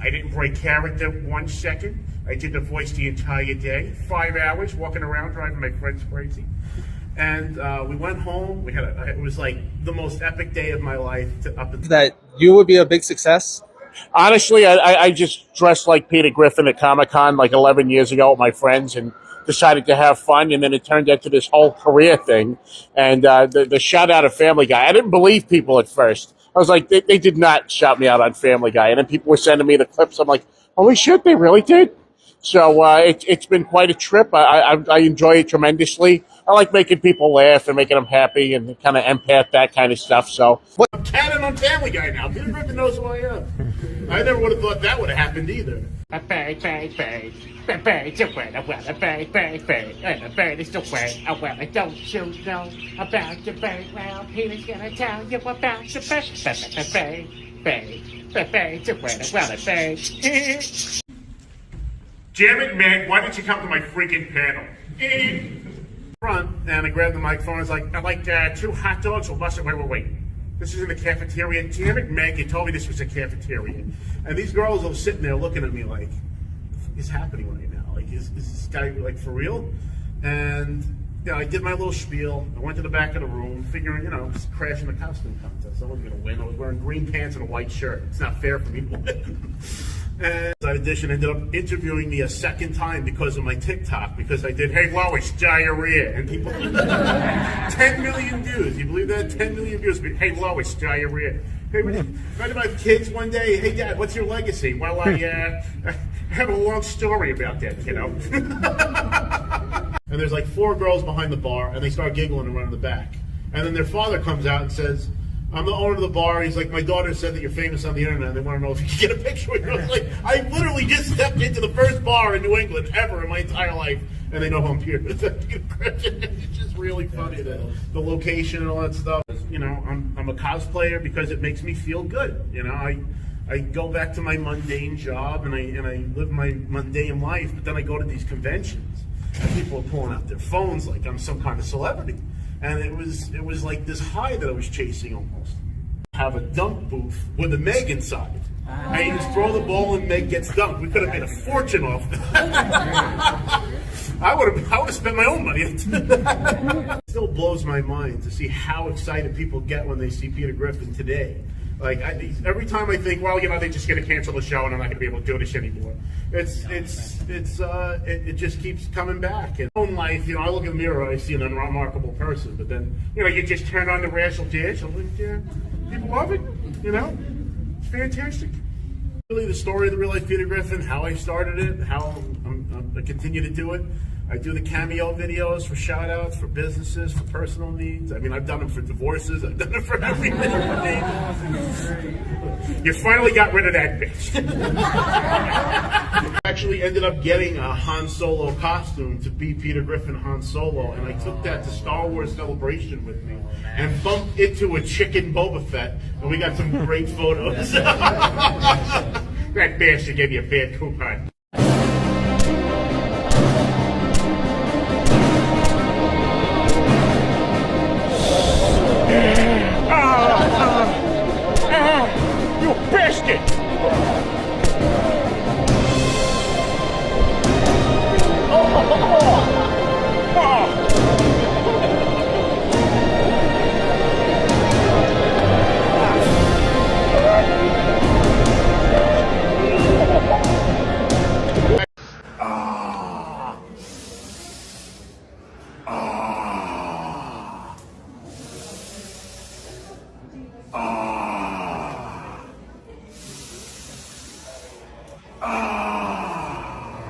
I didn't break character 1 second. I did the voice the entire day. 5 hours walking around driving my friends crazy. And we went home. It was like the most epic day of my life. That you would be a big success? Honestly, I just dressed like Peter Griffin at Comic-Con like 11 years ago with my friends and decided to have fun, and then it turned into this whole career thing. And the shout out of Family Guy, I didn't believe people at first. I was like, they did not shout me out on Family Guy. And then people were sending me the clips. I'm like, holy shit, they really did? So it's been quite a trip. I enjoy it tremendously. I like making people laugh and making them happy and kind of empath, that kind of stuff. So I'm canon on Family Guy now. Peter Griffin knows who I am. I never would have thought that would have happened either. A bird to win, well, a bird, and a bird is to win. Well, don't you know about the bird? Well, Peter's gonna tell you about the bird to win, well, a bird. Damn it, Meg, why didn't you come to my freaking panel? Front, and I grabbed the microphone. I was like, I'd like 2 hot dogs. Well, wait. This is in the cafeteria. Damn it, Meg, you told me this was a cafeteria. And these girls were sitting there looking at me like, what is happening right now? Like, is this guy, like, for real? And, you know, I did my little spiel. I went to the back of the room, figuring, just crashing the costume contest. I wasn't going to win. I was wearing green pants and a white shirt. It's not fair for me to win. And that edition ended up interviewing me a second time because of my TikTok, because I did, hey, Lois, diarrhea. And people, 10 million views. You believe that? 10 million views. Hey, Lois, diarrhea. Hey, right about kids one day, hey, Dad, what's your legacy? Well, I have a long story about that, kiddo. And there's like 4 girls behind the bar, and they start giggling and run in the back. And then their father comes out and says, I'm the owner of the bar. He's like, my daughter said that you're famous on the internet, and they want to know if you can get a picture with you. I was like, I literally just stepped into the first bar in New England ever in my entire life, and they know who I'm here. It's just really funny, the location and all that stuff. I'm a cosplayer because it makes me feel good. I go back to my mundane job and I live my mundane life, but then I go to these conventions and people are pulling out their phones like I'm some kind of celebrity. And it was like this high that I was chasing almost. Have a dunk booth with a Meg inside. And you just throw the ball and Meg gets dunked. We could have made a fortune off that. I would have spent my own money. It still blows my mind to see how excited people get when they see Peter Griffin today. Like every time I think, well, they're just going to cancel the show and I'm not going to be able to do this anymore. It just keeps coming back. In my own life, I look in the mirror, I see an unremarkable person, but then, you just turn on the racial dish, and people love it. It's fantastic. Really, the story of the real life Peter Griffin, how I started it, how I continue to do it. I do the cameo videos for shout outs, for businesses, for personal needs. I mean, I've done them for divorces, I've done it for everything. You finally got rid of that bitch. I actually ended up getting a Han Solo costume to be Peter Griffin Han Solo, and I took that to Star Wars Celebration with me and bumped into a chicken Boba Fett, and we got some great photos. That bastard gave me a bad coupon.